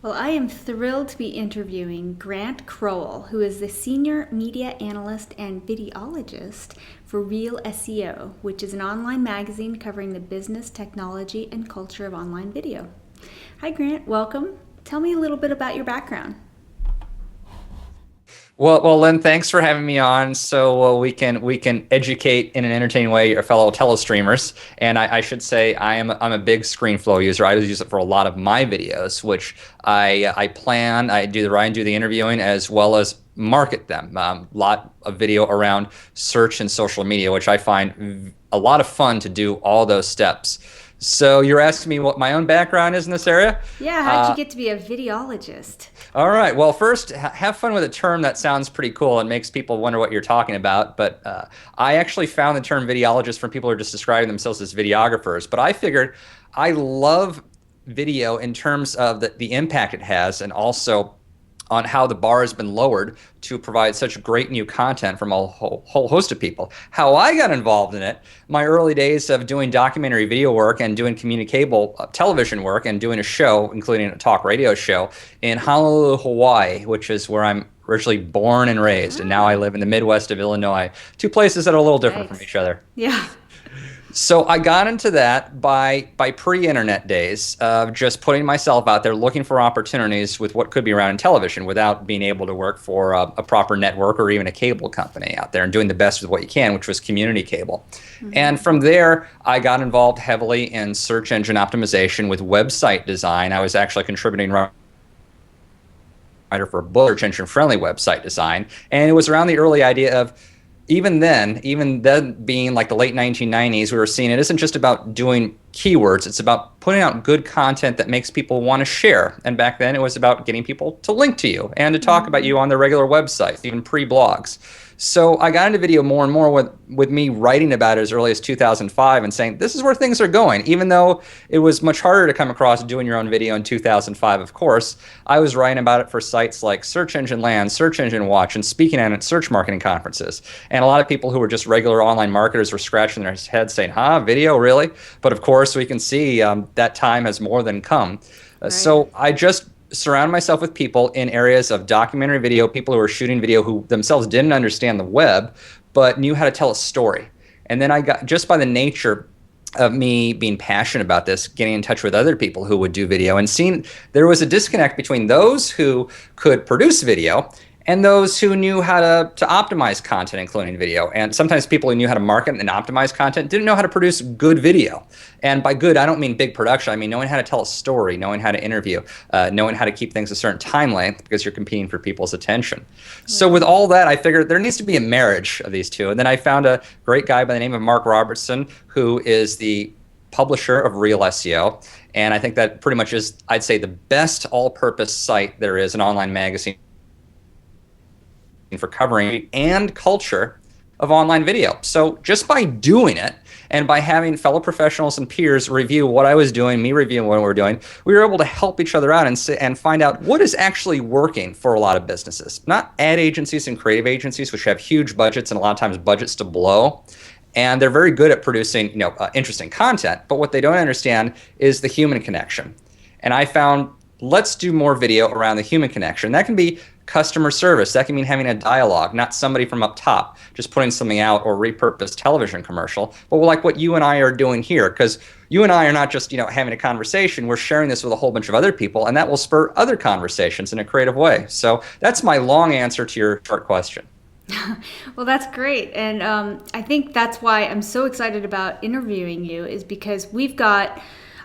Well, I am thrilled to be interviewing Grant Crowell, who is the Senior Media Analyst and Videologist for ReelSEO, which is an online magazine covering the business, technology, and culture of online video. Hi, Grant. Welcome. Tell me a little bit about your background. Well, Lynn, thanks for having me on. So we can educate in an entertaining way your fellow telestreamers. And I should say I'm a big ScreenFlow user. I use it for a lot of my videos, which I do the writing, do the interviewing, as well as market them. Lot of video around search and social media, which I find a lot of fun to do all those steps. So you're asking me what my own background is in this area? Yeah, how did you get to be a videologist? All right. Well, first, have fun with a term that sounds pretty cool and makes people wonder what you're talking about. But I actually found the term videologist from people who are just describing themselves as videographers. But I figured I love video in terms of the impact it has, and also on how the bar has been lowered to provide such great new content from a whole host of people. How I got involved in it, my early days of doing documentary video work and doing communicable television work and doing a show, including a talk radio show in Honolulu, Hawaii, which is where I'm originally born and raised. And now I live in the Midwest of Illinois, two places that are a little different from Nice. each other. Yeah. So I got into that by pre-internet days of just putting myself out there looking for opportunities with what could be around in television without being able to work for a proper network or even a cable company out there, and doing the best with what you can, which was community cable. And from there, I got involved heavily in search engine optimization with website design. I was actually contributing writer for a book, search engine friendly website design. And it was around the early idea of even then being like the late 1990s, we were seeing it isn't just about doing keywords, it's about putting out good content that makes people want to share. And back then it was about getting people to link to you and to talk about you on their regular websites, even pre-blogs. So I got into video more and more with me writing about it as early as 2005 and saying, this is where things are going. Even though it was much harder to come across doing your own video in 2005, of course, I was writing about it for sites like Search Engine Land, Search Engine Watch, and speaking at search marketing conferences. And a lot of people who were just regular online marketers were scratching their heads saying, video, really? But of course, we can see that time has more than come. Right. So I just surround myself with people in areas of documentary video, people who are shooting video who themselves didn't understand the web, but knew how to tell a story. And then I got, just by the nature of me being passionate about this, getting in touch with other people who would do video and seeing there was a disconnect between those who could produce video and those who knew how to optimize content, including video. And sometimes people who knew how to market and optimize content didn't know how to produce good video. And by good, I don't mean big production. I mean knowing how to tell a story, knowing how to interview, knowing how to keep things a certain time length, because you're competing for people's attention. So with all that, I figured there needs to be a marriage of these two. And then I found a great guy by the name of Mark Robertson, who is the publisher of ReelSEO. And I think that pretty much is, I'd say, the best all-purpose site there is, an online magazine for covering and culture of online video. So just by doing it and by having fellow professionals and peers review what I was doing, me reviewing what we were doing, we were able to help each other out and find out what is actually working for a lot of businesses. Not ad agencies and creative agencies, which have huge budgets and a lot of times budgets to blow. And they're very good at producing, interesting content. But what they don't understand is the human connection. And I found, let's do more video around the human connection. That can be customer service. That can mean having a dialogue, not somebody from up top just putting something out or repurposed television commercial, but like what you and I are doing here, because you and I are not just having a conversation. We're sharing this with a whole bunch of other people, and that will spur other conversations in a creative way. So that's my long answer to your short question. Well, that's great. And I think that's why I'm so excited about interviewing you, is because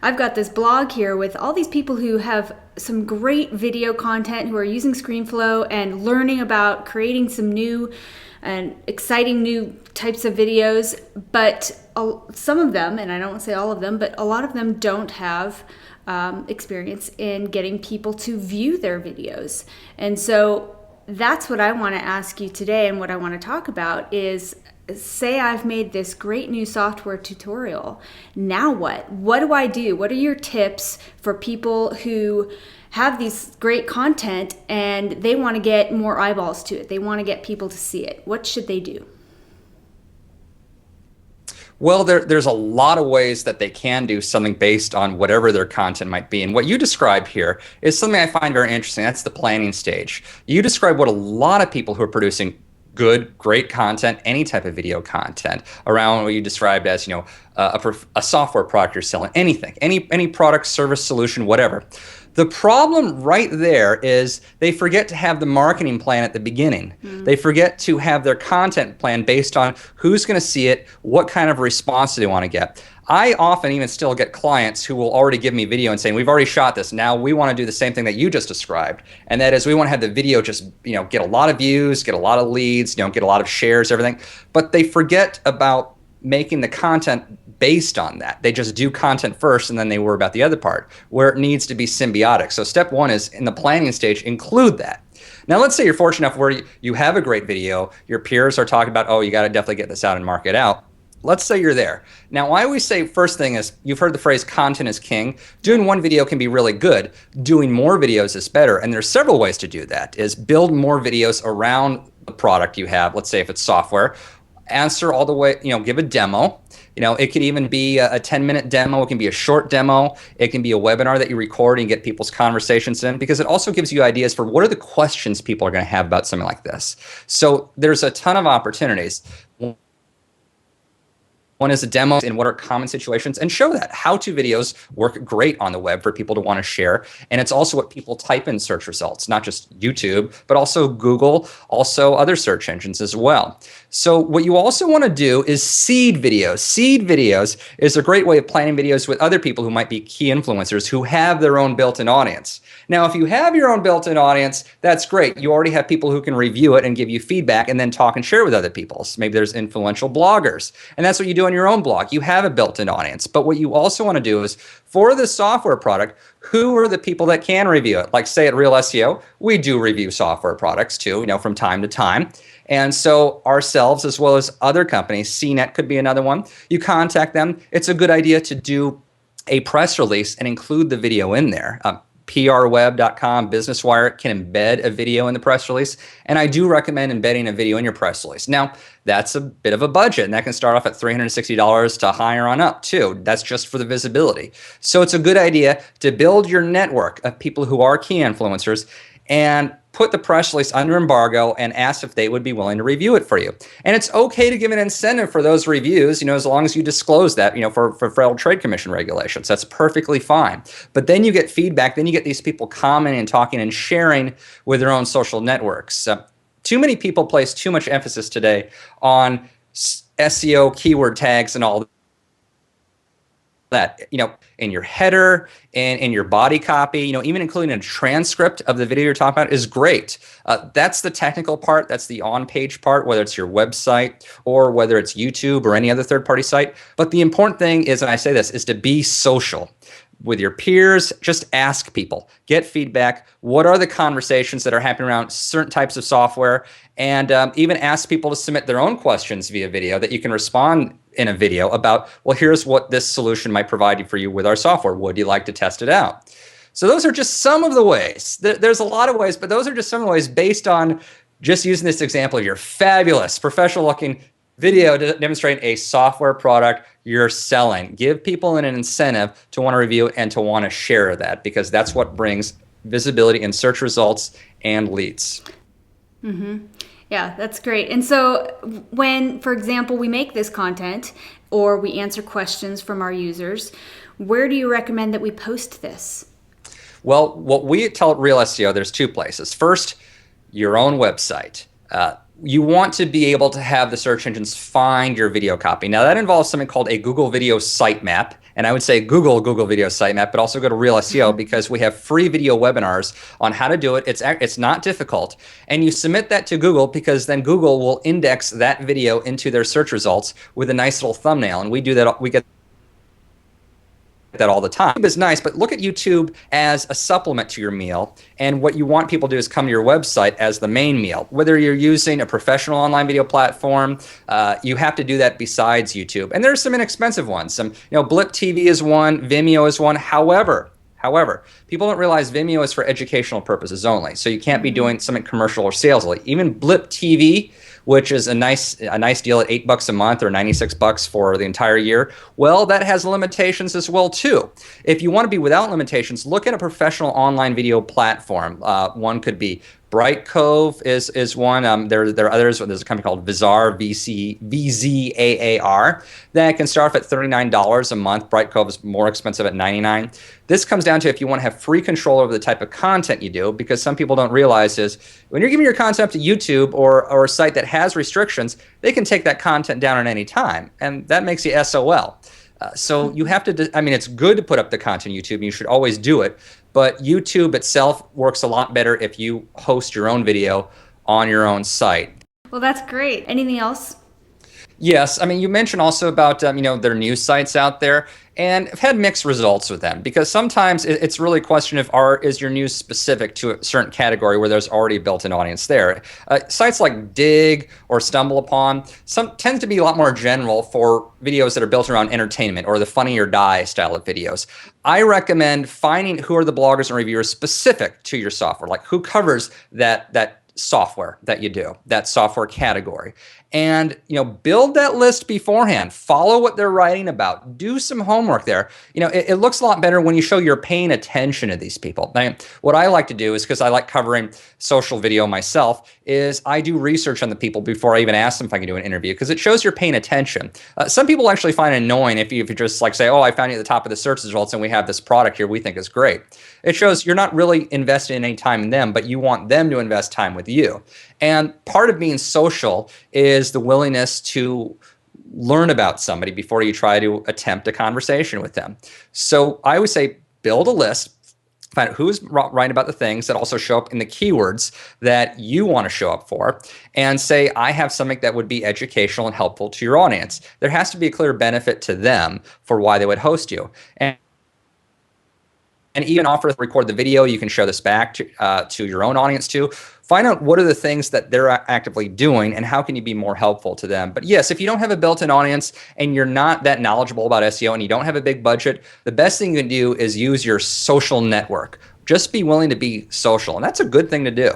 I've got this blog here with all these people who have some great video content, who are using ScreenFlow and learning about creating some new and exciting new types of videos. But some of them, and I don't want to say all of them, but a lot of them don't have experience in getting people to view their videos. And so that's what I want to ask you today, and what I want to talk about is, say I've made this great new software tutorial. Now what? What do I do? What are your tips for people who have these great content and they want to get more eyeballs to it? They want to get people to see it. What should they do? Well, there's a lot of ways that they can do something based on whatever their content might be. And what you describe here is something I find very interesting. That's the planning stage. You describe what a lot of people who are producing good, great content, any type of video content around what you described as, a software product you're selling, anything, any product, service, solution, whatever. The problem right there is they forget to have the marketing plan at the beginning. They forget to have their content plan based on who's going to see it, what kind of response do they want to get. I often even still get clients who will already give me video and saying, we've already shot this. Now we want to do the same thing that you just described. And that is we want to have the video just, get a lot of views, get a lot of leads, get a lot of shares, everything. But they forget about making the content based on that. They just do content first and then they worry about the other part where it needs to be symbiotic. So step one is in the planning stage, include that. Now, let's say you're fortunate enough where you have a great video. Your peers are talking about, oh, you got to definitely get this out and mark it out. Let's say you're there. Now, I always say first thing is, you've heard the phrase content is king. Doing one video can be really good. Doing more videos is better. And there's several ways to do that, is build more videos around the product you have. Let's say if it's software, answer all the way, give a demo. It could even be a 10-minute demo. It can be a short demo. It can be a webinar that you record and get people's conversations in, because it also gives you ideas for what are the questions people are going to have about something like this. So there's a ton of opportunities. One is a demo in what are common situations, and show that. How-to videos work great on the web for people to want to share. And it's also what people type in search results, not just YouTube, but also Google, also other search engines as well. So what you also want to do is seed videos. Seed videos is a great way of planning videos with other people who might be key influencers who have their own built-in audience. Now, if you have your own built-in audience, that's great. You already have people who can review it and give you feedback and then talk and share with other people. So maybe there's influential bloggers, and that's what you do on your own blog. You have a built-in audience. But what you also want to do is, for the software product, who are the people that can review it? Like, say at ReelSEO, we do review software products too, from time to time. And so ourselves, as well as other companies, CNET could be another one. You contact them. It's a good idea to do a press release and include the video in there. PRweb.com, Business Wire can embed a video in the press release. And I do recommend embedding a video in your press release. Now, that's a bit of a budget, and that can start off at $360 to higher on up too. That's just for the visibility. So it's a good idea to build your network of people who are key influencers and put the press release under embargo and ask if they would be willing to review it for you. And it's okay to give an incentive for those reviews, as long as you disclose that, for Federal Trade Commission regulations. That's perfectly fine. But then you get feedback, then you get these people commenting and talking and sharing with their own social networks. Too many people place too much emphasis today on SEO, keyword tags, and all that, in your header and in your body copy, even including a transcript of the video you're talking about is great. That's the technical part. That's the on-page part, whether it's your website or whether it's YouTube or any other third-party site. But the important thing is, and I say this, is to be social. With your peers, just ask people, get feedback. What are the conversations that are happening around certain types of software? And even ask people to submit their own questions via video that you can respond in a video about, well, here's what this solution might provide you for you with our software. Would you like to test it out? So those are just some of the ways. There's a lot of ways, but those are just some of the ways based on just using this example of your fabulous professional-looking video demonstrating a software product you're selling. Give people an incentive to want to review and to want to share that, because that's what brings visibility in search results and leads. Mm-hmm. Yeah, that's great. And so when, for example, we make this content or we answer questions from our users, where do you recommend that we post this? Well, what we tell at ReelSEO, there's two places. First, your own website. You want to be able to have the search engines find your video copy. Now, that involves something called a Google Video Sitemap. And I would say Google Video Sitemap, but also go to ReelSEO, because we have free video webinars on how to do it. It's not difficult. And you submit that to Google, because then Google will index that video into their search results with a nice little thumbnail. And we do that. We get that all the time. YouTube is nice, but look at YouTube as a supplement to your meal. And what you want people to do is come to your website as the main meal. Whether you're using a professional online video platform, you have to do that besides YouTube. And there's some inexpensive ones. Some, Blip TV is one, Vimeo is one. However, people don't realize Vimeo is for educational purposes only. So you can't be doing something commercial or salesy. Even Blip TV which is a nice deal at $8 a month or $96 for the entire year. Well, that has limitations as well too. If you want to be without limitations, look at a professional online video platform. One could be Bright Cove is one. There are others. There's a company called Vizar, VZAAR, that can start off at $39 a month. Bright Cove is more expensive at $99. This comes down to if you want to have free control over the type of content you do, because some people don't realize is when you're giving your content up to YouTube or a site that has restrictions, they can take that content down at any time, and that makes you SOL. So you have to, I mean, it's good to put up the content on YouTube, and you should always do it, but YouTube itself works a lot better if you host your own video on your own site. Well, that's great. Anything else? Yes, I mean, you mentioned also about their news sites out there, and I've had mixed results with them because sometimes it's really a question of is your news specific to a certain category where there's already a built-in audience there. Sites like Dig or StumbleUpon tend to be a lot more general for videos that are built around entertainment or the Funny or Die style of videos. I recommend finding who are the bloggers and reviewers specific to your software, like who covers that software that you do, that software category. And build that list beforehand. Follow what they're writing about. Do some homework there. It looks a lot better when you show you're paying attention to these people. Now, what I like to do is, because I like covering social video myself, is I do research on the people before I even ask them if I can do an interview, because it shows you're paying attention. Some people actually find it annoying if you just like say, oh, I found you at the top of the search results and we have this product here we think is great. It shows you're not really investing any time in them, but you want them to invest time with you. And part of being social is the willingness to learn about somebody before you try to attempt a conversation with them. So I would say build a list, find out who's writing about the things that also show up in the keywords that you want to show up for, and say, I have something that would be educational and helpful to your audience. There has to be a clear benefit to them for why they would host you. And even offer to record the video, you can show this back to your own audience too. Find out what are the things that they're actively doing and how can you be more helpful to them. But yes, if you don't have a built-in audience and you're not that knowledgeable about SEO and you don't have a big budget, the best thing you can do is use your social network. Just be willing to be social, and that's a good thing to do.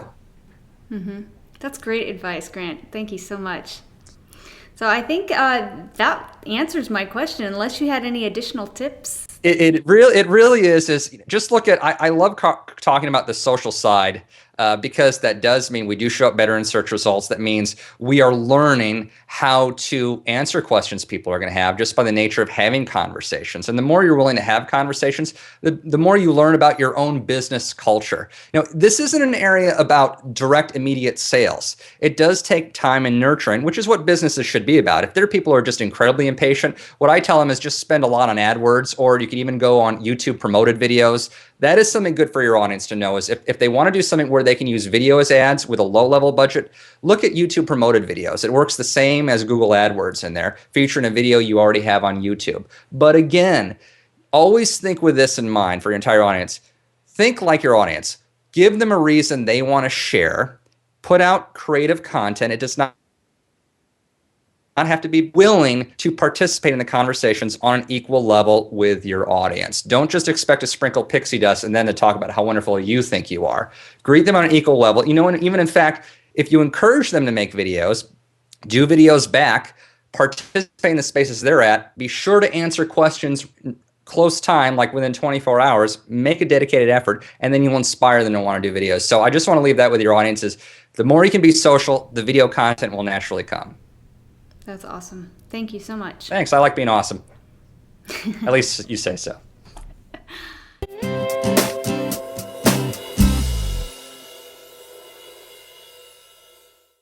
Mm-hmm. That's great advice, Grant. Thank you so much. So I think that answers my question, unless you had any additional tips. It really is just look at, I love talking about the social side because that does mean we do show up better in search results. That means we are learning how to answer questions people are going to have just by the nature of having conversations. And the more you're willing to have conversations, the more you learn about your own business culture. This isn't an area about direct, immediate sales. It does take time and nurturing, which is what businesses should be about. If there are people who are just incredibly impatient, what I tell them is just spend a lot on AdWords, or you can even go on YouTube promoted videos. That is something good for your audience to know, is if they want to do something where they can use video as ads with a low-level budget, look at YouTube promoted videos. It works the same as Google AdWords in there, featuring a video you already have on YouTube. But again, always think with this in mind for your entire audience. Think like your audience. Give them a reason they want to share. Put out creative content. It does not have to be willing to participate in the conversations on an equal level with your audience. Don't just expect to sprinkle pixie dust and then to talk about how wonderful you think you are. Greet them on an equal level. And even in fact, if you encourage them to make videos, do videos back, participate in the spaces they're at, be sure to answer questions close time, like within 24 hours, make a dedicated effort, and then you'll inspire them to want to do videos. So I just want to leave that with your audiences. The more you can be social, the video content will naturally come. That's awesome. Thank you so much. Thanks. I like being awesome. At least you say so.